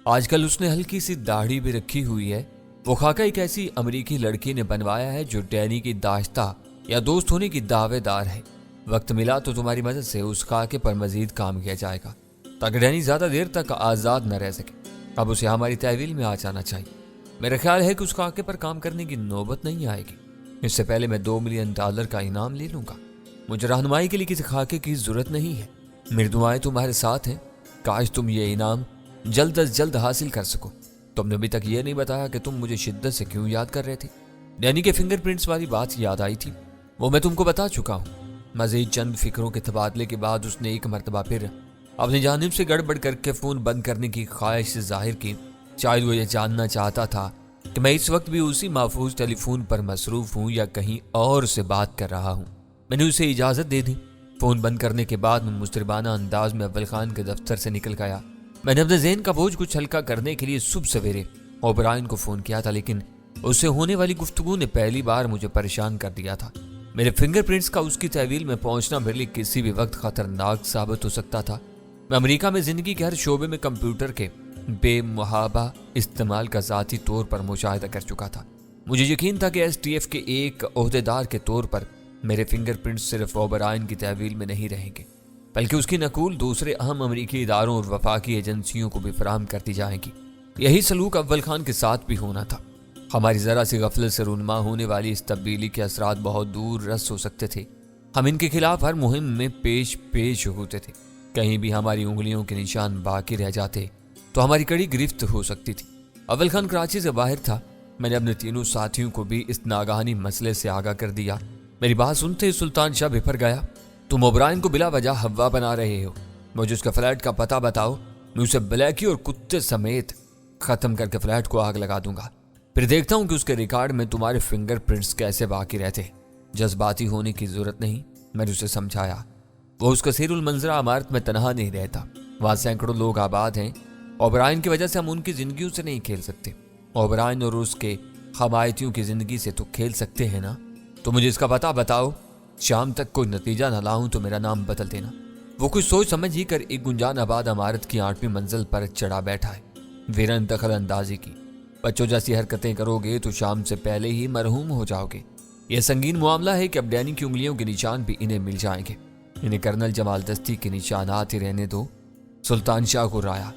آج کل اس نے ہلکی سی داڑھی بھی رکھی ہوئی ہے۔ وہ خاکہ ایک ایسی امریکی لڑکی نے بنوایا ہے جو ڈینی کی داشتہ یا دوست ہونے کی دعوے دار ہے۔ وقت ملا تو تمہاری مدد سے اس خاکے پر مزید کام کیا جائے گا تاکہ ڈینی زیادہ دیر تک آزاد نہ رہ سکے۔ اب اسے ہماری تحویل میں آ جانا چاہیے۔ میرا خیال ہے کہ اس خاکے پر کام کرنے کی نوبت نہیں آئے گی۔ اس سے پہلے میں $2 ملین کا انعام لے لوں گا۔ مجھے رہنمائی کے لیے کسی خاکے کی ضرورت نہیں ہے۔ میری دعائیں تمہارے ساتھ ہیں۔ کاش تم یہ انعام جلد از جلد حاصل کر سکو۔ تم نے ابھی تک یہ نہیں بتایا کہ تم مجھے شدت سے کیوں یاد کر رہے تھے۔ ڈینی کے فنگر پرنٹس والی بات یاد آئی تھی، وہ میں تم کو بتا چکا ہوں۔ مزید چند فکروں کے تبادلے کے بعد اس نے ایک مرتبہ پھر اپنی جانب سے گڑبڑ کر کے فون بند کرنے کی خواہش ظاہر کی۔ شاید وہ یہ جاننا چاہتا تھا کہ میں اس وقت بھی اسی محفوظ ٹیلی فون پر مصروف ہوں یا کہیں اور سے بات کر رہا ہوں۔ میں نے اسے اجازت دے دی۔ فون بند کرنے کے بعد میں مضطربانہ انداز میں اول خان کے دفتر سے نکل گیا۔ میں نے اپنے ذہن کا بوجھ کچھ ہلکا کرنے کے لیے صبح سویرے اوبرائن کو فون کیا تھا، لیکن اس سے ہونے والی گفتگو نے پہلی بار مجھے پریشان کر دیا تھا۔ میرے فنگر پرنٹس کا اس کی تحویل میں پہنچنا میرے لیے کسی بھی وقت خطرناک ثابت ہو سکتا تھا۔ میں امریکہ میں زندگی کے ہر شعبے میں کمپیوٹر کے بے محابہ استعمال کا ذاتی طور پر مشاہدہ کر چکا تھا۔ مجھے یقین تھا کہ STF کے ایک عہدیدار کے طور پر میرے فنگر پرنٹس صرف اوبرائن کی تحویل میں نہیں رہیں گے، بلکہ اس کی نقول دوسرے اہم امریکی اداروں اور وفاقی ایجنسیوں کو بھی فراہم کرتی جائیں گی۔ یہی سلوک اول خان کے ساتھ بھی ہونا تھا۔ ہماری ذرا سی غفلت سے رونما ہونے والی اس تبدیلی کے اثرات بہت دور رس ہو سکتے تھے۔ ہم ان کے خلاف ہر مہم میں پیش ہوتے تھے۔ کہیں بھی ہماری انگلیوں کے نشان باقی رہ جاتے تو ہماری کڑی گرفت ہو سکتی تھی۔ اول خان کراچی سے باہر تھا۔ میں نے اپنے تینوں ساتھیوں کو بھی اس ناگہانی مسئلے سے آگاہ کر دیا۔ میری بات سنتے سلطان شاہ بھر گیا۔ تم اوبرائن کو بلا وجہ ہوا بنا رہے ہو۔ مجھے اس کا فلیٹ کا پتہ بتاؤ، میں اسے بلیکی اور کتے سمیت ختم کر کے فلیٹ کو آگ لگا دوں گا۔ پھر دیکھتا ہوں کہ اس کے ریکارڈ میں تمہارے فنگر پرنٹس کیسے باقی رہتے۔ جذباتی ہونے کی ضرورت نہیں، میں نے اسے سمجھایا۔ وہ اس کثیر المنظرہ عمارت میں تنہا نہیں رہتا، وہاں سینکڑوں لوگ آباد ہیں۔ اوبرائن کی وجہ سے ہم ان کی زندگیوں سے نہیں کھیل سکتے۔ اوبرائن اور اس کے حمایتیوں کی زندگی سے تو کھیل سکتے ہیں نا۔ تو مجھے اس کا پتہ بتاؤ، شام تک کوئی نتیجہ نہ لاؤں تو میرا نام بدل دینا۔ وہ کچھ سوچ سمجھ ہی کر ایک گنجان آباد عمارت کی 8ویں منزل پر چڑھا بیٹھا ہے۔ ویرن دخل اندازی کی، بچوں جیسی حرکتیں کرو گے تو شام سے پہلے ہی مرحوم ہو جاؤ گے۔ یہ سنگین معاملہ ہے کہ اب ڈینی کی انگلیوں کے نشان بھی انہیں مل جائیں گے۔ انہیں کرنل جمال دستی کے نشانات ہی رہنے دو۔ سلطان شاہ کو رایا،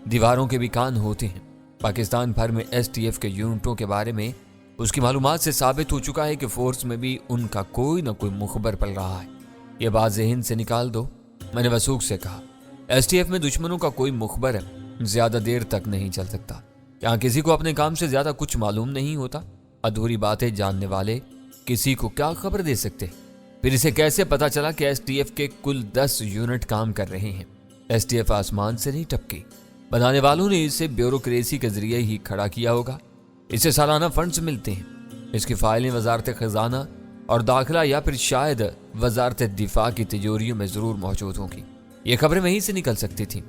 دیواروں کے بھی کان ہوتے ہیں۔ پاکستان بھر میں STF کے یونٹوں کے بارے میں اس کی معلومات سے ثابت ہو چکا ہے کہ فورس میں بھی ان کا کوئی نہ کوئی مخبر پل رہا ہے۔ یہ بات ذہن سے نکال دو، میں نے وثوق سے کہا۔ STF میں دشمنوں کا کوئی مخبر زیادہ دیر تک نہیں چل سکتا۔ یہاں کسی کو اپنے کام سے زیادہ کچھ معلوم نہیں ہوتا۔ ادھوری باتیں جاننے والے کسی کو کیا خبر دے سکتے؟ پھر اسے کیسے پتا چلا کہ STF کے کل 10 یونٹ کام کر رہے ہیں؟ STF آسمان سے نہیں ٹپکی، بنانے والوں نے اسے بیوروکریسی کے ذریعے ہی کھڑا کیا ہوگا۔ اسے سالانہ فنڈز ملتے ہیں۔ اس کی فائلیں وزارت خزانہ اور داخلہ یا پھر شاید وزارت دفاع کی تجوریوں میں ضرور موجود ہوں گی۔ یہ خبریں وہیں سے نکل سکتی تھیں۔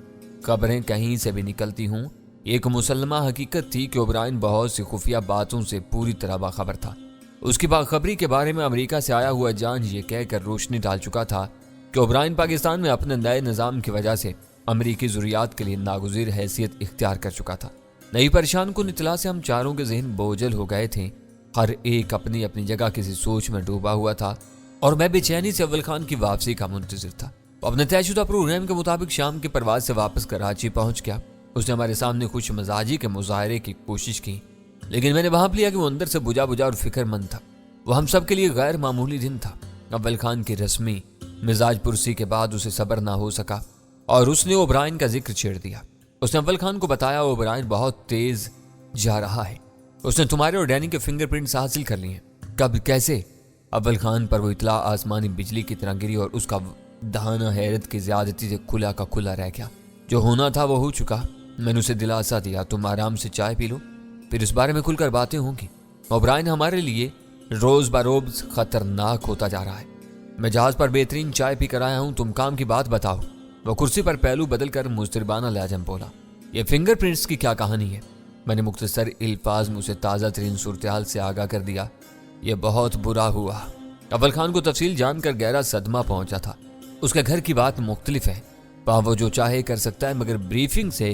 خبریں کہیں سے بھی نکلتی ہوں، ایک مسلمہ حقیقت تھی کہ اوبرائن بہت سی خفیہ باتوں سے پوری طرح باخبر تھا۔ اس کی باخبری کے بارے میں امریکہ سے آیا ہوا جان یہ کہہ کر روشنی ڈال چکا تھا کہ اوبرائن پاکستان میں اپنے نئے نظام کی وجہ سے امریکی ضروریات کے لیے ناگزیر حیثیت اختیار کر چکا تھا۔ نئی پریشان کن اطلاع سے ہم چاروں کے ذہن بوجھل ہو گئے تھے۔ ہر ایک اپنی اپنی جگہ کسی سوچ میں ڈوبا ہوا تھا اور میں بے چینی سے اول خان کی واپسی کا منتظر تھا۔ وہ اپنے طے شدہ پروگرام کے مطابق شام کی پرواز سے واپس کراچی پہنچ گیا۔ اس نے ہمارے سامنے خوش مزاجی کے مظاہرے کی کوشش کی، لیکن میں نے بھانپ لیا کہ وہ اندر سے بجھا اور فکر مند تھا۔ وہ ہم سب کے لیے غیر معمولی دن تھا۔ اول خان کی رسمی مزاج پرسی کے بعد اسے صبر نہ ہو سکا اور اس نے اوبرائن کا ذکر چھیڑ دیا۔ اس نے اول خان کو بتایا اوبرائن بہت تیز جا رہا ہے۔ اس نے تمہارے اور ڈینی کے فنگر پرنٹس حاصل کر لیے ہیں۔ کب، کیسے؟ اول خان پر وہ اطلاع آسمانی بجلی کی طرح گری اور اس کا دہانہ حیرت کی زیادتی سے کھلا کا کھلا رہ گیا۔ جو ہونا تھا وہ ہو چکا۔ میں نے اسے دلاسا دیا، تم آرام سے چائے پی لو، پھر اس بارے میں کھل کر باتیں ہوں گی۔ اوبرائن ہمارے لیے روز بروز خطرناک ہوتا جا رہا ہے۔ میں جہاز پر بہترین چائے پی کر آیا ہوں، تم کام کی بات بتاؤ۔ وہ کرسی پر پہلو بدل کر مضطربانہ لہجہ بولا۔ یہ فنگر پرنٹس کی کیا کہانی ہے؟ میں نے مختصر الفاظ میں اسے تازہ ترین صورتحال سے آگاہ کر دیا۔ یہ بہت برا ہوا۔ اول خان کو تفصیل جان کر گہرا صدمہ پہنچا تھا۔ اس کے گھر کی بات مختلف ہے، وہاں وہ جو چاہے کر سکتا ہے، مگر بریفنگ سے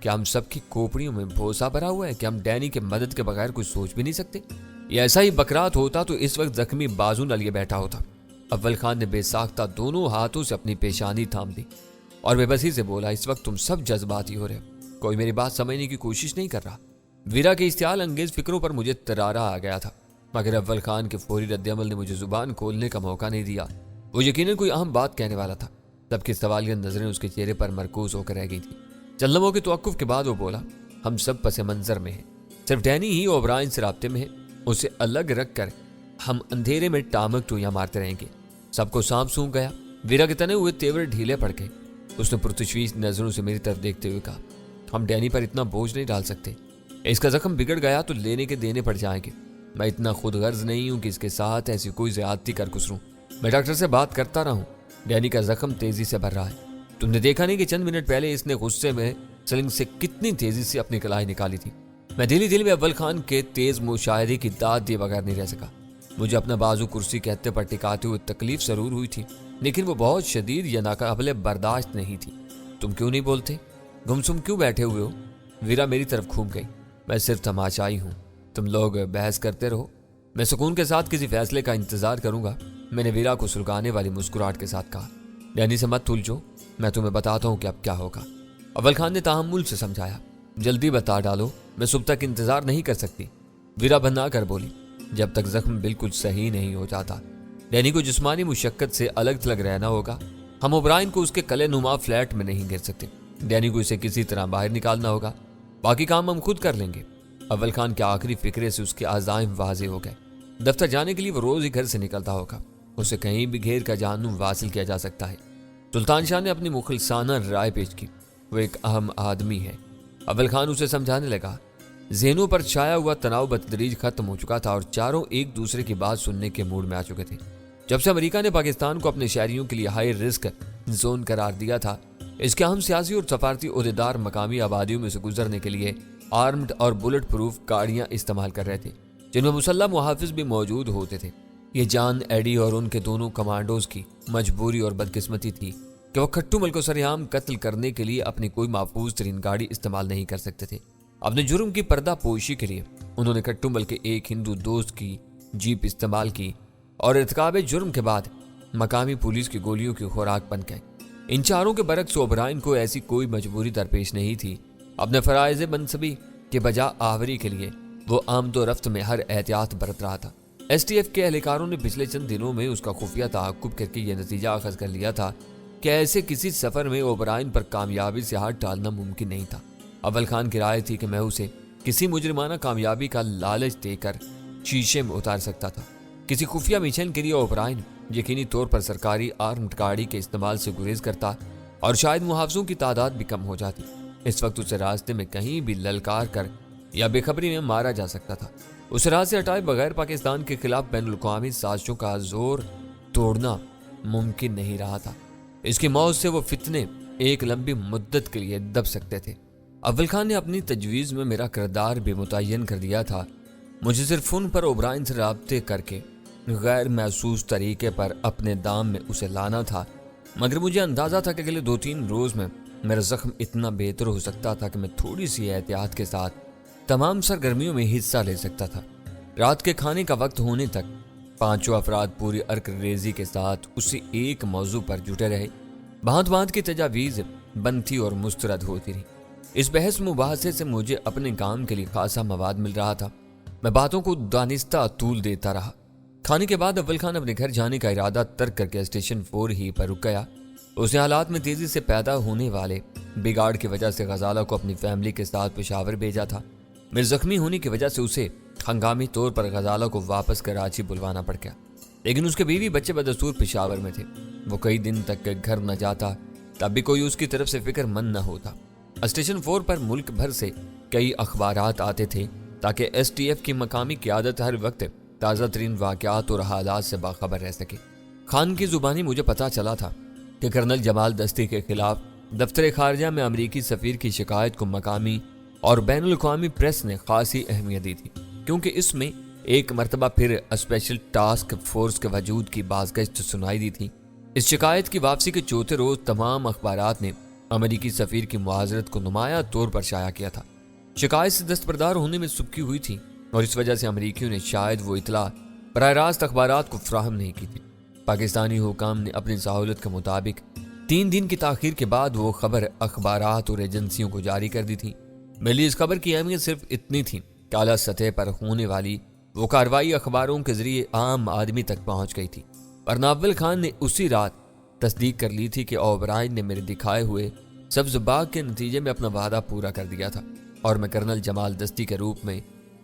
کیا ہم سب کی کھوپڑیوں میں بھوسا بھرا ہوا ہے کہ ہم ڈینی کے مدد کے بغیر کچھ سوچ بھی نہیں سکتے؟ یہ ایسا ہی بکرات ہوتا تو اس وقت زخمی بازو نہ لیے بیٹھا ہوتا۔ اول خان نے بے ساختہ دونوں ہاتھوں سے اپنی پیشانی تھام دی اور بے بسی سے بولا، اس وقت تم سب جذباتی ہو رہے ہو، کوئی میری بات سمجھنے کی کوشش نہیں کر رہا۔ ویرا کے اشتعال انگیز فکروں پر مجھے ترارا آ گیا تھا، مگر اول خان کے فوری رد عمل نے مجھے زبان کھولنے کا موقع نہیں دیا۔ وہ یقیناً کوئی اہم بات کہنے والا تھا۔ سب کی سوالیہ نظریں اس کے چہرے پر مرکوز ہو کر رہ گئی تھیں۔ چند لمحوں کے توقف کے بعد وہ بولا، ہم سب پس منظر میں ہیں، صرف ڈینی ہی اوبرائن سے رابطے میں ہے، اسے الگ رکھ کر ہم اندھیرے میں ٹامک ٹویاں مارتے رہیں گے۔ سب کو سانپ سونگ گیا۔ ویرا کے تنے ہوئے تیور ڈھیلے پڑ گئے۔ اس نے پرتشویش نظروں سے میری طرف دیکھتے ہوئے کہا، ہم ڈینی پر اتنا بوجھ نہیں ڈال سکتے، اس کا زخم بگڑ گیا تو لینے کے دینے پڑ جائیں گے۔ میں اتنا خود غرض نہیں ہوں کہ اس کے ساتھ ایسی کوئی زیادتی کر گزروں۔ میں ڈاکٹر سے بات کرتا رہا ہوں، ڈینی کا زخم تیزی سے بڑھ رہا ہے۔ تم نے دیکھا نہیں کہ چند منٹ پہلے اس نے غصے میں سلنگ سے کتنی تیزی سے اپنی کلائی نکالی تھی؟ میں دل میں اول خان کے تیز مشاہدے کی داد دیے بغیر نہیں رہ سکا۔ مجھے اپنا بازو کرسی کے ہتھے پر ٹکاتے ہوئے تکلیف ضرور ہوئی تھی، لیکن وہ بہت شدید یا ناقابل برداشت نہیں تھی۔ تم کیوں نہیں بولتے؟ گمسم کیوں بیٹھے ہوئے ہو؟ ویرا میری طرف گھوم گئی۔ میں صرف تماشائی ہوں، تم لوگ بحث کرتے رہو، میں سکون کے ساتھ کسی فیصلے کا انتظار کروں گا، میں نے ویرا کو سلگانے والی مسکراہٹ کے ساتھ کہا۔ ڈینی سے مت الجھو، میں تمہیں بتاتا ہوں کہ اب کیا ہوگا۔ اول خان نے تحمل سے سمجھایا، جلدی بتا ڈالو، میں صبح تک انتظار نہیں کر سکتی۔ ویرا بنا کر بولی، جب تک زخم بالکل صحیح نہیں ہو جاتا ڈینی کو جسمانی مشقت سے الگ تھلگ رہنا ہوگا۔ ہم اوبرائن کو اس کے قلعے نما فلیٹ میں نہیں گر سکتے، ڈینی کو اسے کسی طرح باہر نکالنا ہوگا، باقی کام ہم خود کر لیں گے۔ اول خان کے آخری فکرے سے اس کے عزائم واضح ہو گئے۔ دفتر جانے کے لیے وہ روز ہی گھر سے نکلتا ہوگا، اسے کہیں بھی گھیر کا جہنم حاصل کیا جا سکتا ہے۔ سلطان شاہ نے اپنی مخلصانہ رائے پیش کی، وہ ایک اہم آدمی ہے۔ اول خان اسے سمجھانے لگا۔ ذہنوں پر چھایا ہوا تناؤ بتدریج ختم ہو چکا تھا اور چاروں ایک دوسرے کی بات سننے کے موڈ میں آ چکے تھے۔ جب سے امریکہ نے پاکستان کو اپنے شہریوں کے لیے ہائی رسک زون قرار دیا تھا، اس کے اہم سیاسی اور سفارتی عہدیدار مقامی آبادیوں میں سے گزرنے کے لیے آرمڈ اور بلٹ پروف گاڑیاں استعمال کر رہے تھے، جن میں مسلح محافظ بھی موجود ہوتے تھے۔ یہ جان ایڈی اور ان کے دونوں کمانڈوز کی مجبوری اور بدقسمتی تھی کہ وہ کھٹو مل کو سرعام قتل کرنے کے لیے اپنی کوئی محفوظ ترین گاڑی استعمال نہیں کر سکتے تھے۔ اپنے جرم کی پردہ پوشی کے لیے انہوں نے کھٹو مل کے ایک ہندو دوست کی جیپ استعمال کی اور ارتکاب جرم کے بعد مقامی پولیس کی گولیوں کی خوراک بن گئے۔ ان چاروں کے برعکس اوبرائن کو ایسی کوئی مجبوری درپیش نہیں تھی۔ اپنے فرائض منصبی کے بجا آوری کے لیے وہ آمد و رفت میں ہر احتیاط برت رہا تھا۔ ایس ٹی ایف کے اہلکاروں نے پچھلے چند دنوں میں اس کا خفیہ تعاقب کر کے یہ نتیجہ اخذ کر لیا تھا کہ ایسے کسی سفر میں اوبرائن پر کامیابی سے ہاتھ ڈالنا ممکن نہیں تھا۔ اول خان کی رائے تھی کہ میں اسے کسی مجرمانہ کامیابی کا لالچ دے کر شیشے میں اتار سکتا تھا۔ کسی خفیہ مشن کے لیے اوبرائن یقینی طور پر سرکاری آرمڈ گاڑی کے استعمال سے گریز کرتا اور شاید محافظوں کی تعداد بھی کم ہو جاتی۔ اس وقت اسے راستے میں کہیں بھی للکار کر یا بے خبری میں مارا جا سکتا تھا۔ اس راہ سے ہٹائے بغیر پاکستان کے خلاف بین الاقوامی سازشوں کا زور توڑنا ممکن نہیں رہا تھا۔ اس کی موت سے وہ فتنے ایک لمبی مدت کے لیے دب سکتے تھے۔ اول خان نے اپنی تجویز میں میرا کردار بھی متعین کر دیا تھا۔ مجھے صرف فون پر اوبرائن سے رابطے کر کے غیر محسوس طریقے پر اپنے دام میں اسے لانا تھا، مگر مجھے اندازہ تھا کہ اگلے 2-3 روز میں میرا زخم اتنا بہتر ہو سکتا تھا کہ میں تھوڑی سی احتیاط کے ساتھ تمام سرگرمیوں میں حصہ لے سکتا تھا۔ رات کے کھانے کا وقت ہونے تک 5 افراد پوری ارک ریزی کے ساتھ اسی ایک موضوع پر جٹے رہے۔ بھانت بھانت کی تجاویز بنتی اور مسترد ہوتی رہی۔ اس بحث مباحثے سے مجھے اپنے کام کے لیے خاصا مواد مل رہا تھا۔ میں باتوں کو دانستہ طول دیتا رہا۔ کھانے کے بعد اول خان اپنے گھر جانے کا ارادہ ترک کر کے اسٹیشن 4 ہی پر رک گیا۔ اس نے حالات میں تیزی سے پیدا ہونے والے بگاڑ کی وجہ سے غزالہ کو اپنی فیملی کے ساتھ پشاور بھیجا تھا۔ میرے زخمی ہونے کی وجہ سے اسے ہنگامی طور پر غزالہ کو واپس کراچی بلوانا پڑ گیا، لیکن اس کے بیوی بچے بدستور پشاور میں تھے۔ وہ کئی دن تک گھر نہ جاتا، تب بھی کوئی اس کی طرف سے فکر مند نہ ہوتا۔ اسٹیشن 4 پر ملک بھر سے کئی اخبارات آتے تھے تاکہ ایس ٹی ایف کی مقامی قیادت ہر وقت تازہ ترین واقعات اور حالات سے باخبر رہ سکے۔ خان کی زبانی مجھے پتا چلا تھا کہ کرنل جمال دستی کے خلاف دفتر خارجہ میں امریکی سفیر کی شکایت کو مقامی اور بین الاقوامی پریس نے خاصی اہمیت دی تھی، کیونکہ اس میں ایک مرتبہ پھر اسپیشل ٹاسک فورس کے وجود کی بازگشت سنائی دی تھی۔ اس شکایت کی واپسی کے چوتھے روز تمام اخبارات نے امریکی سفیر کی معذرت کو نمایاں طور پر شائع کیا تھا۔ شکایت سے دستبردار ہونے میں سبکی ہوئی تھی اور اس وجہ سے امریکیوں نے شاید وہ اطلاع براہ راست اخبارات کو فراہم نہیں کی تھی۔ پاکستانی حکام نے اپنی سہولت کے مطابق 3 دن کی تاخیر کے بعد وہ خبر اخبارات اور ایجنسیوں کو جاری کر دی تھی۔ میری اس خبر کی اہمیت صرف اتنی تھی کہ اعلیٰ سطح پر ہونے والی وہ کارروائی اخباروں کے ذریعے عام آدمی تک پہنچ گئی تھی، ورنہ اول خان نے اسی رات تصدیق کر لی تھی کہ اوبرائن نے میرے دکھائے ہوئے سبز باغ کے نتیجے میں اپنا وعدہ پورا کر دیا تھا اور میں کرنل جمال دستی کے روپ میں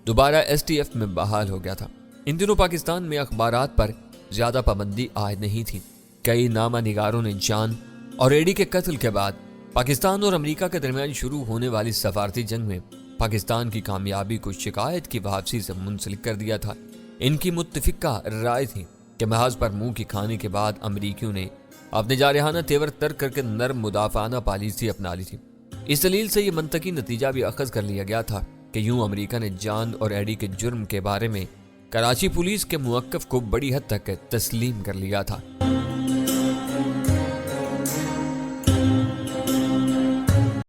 دوبارہ STF میں بحال ہو گیا تھا۔ ان دنوں پاکستان میں اخبارات پر زیادہ پابندی عائد نہیں تھی۔ کئی نامہ نگاروں نے جان اور ایڈی کے قتل کے بعد پاکستان اور امریکہ کے درمیان شروع ہونے والی سفارتی جنگ میں پاکستان کی کامیابی کو شکایت کی واپسی سے منسلک کر دیا تھا۔ ان کی متفقہ رائے تھی کہ محاذ پر منہ کی کھانے کے بعد امریکیوں نے اپنے جارحانہ تیور ترک کر کے نرم مدافعانہ پالیسی اپنا لی تھی۔ اس دلیل سے یہ منطقی نتیجہ بھی اخذ کر لیا گیا تھا کہ یوں امریکہ نے جان اور ایڈی کے جرم کے بارے میں کراچی پولیس کے موقف کو بڑی حد تک تسلیم کر لیا تھا۔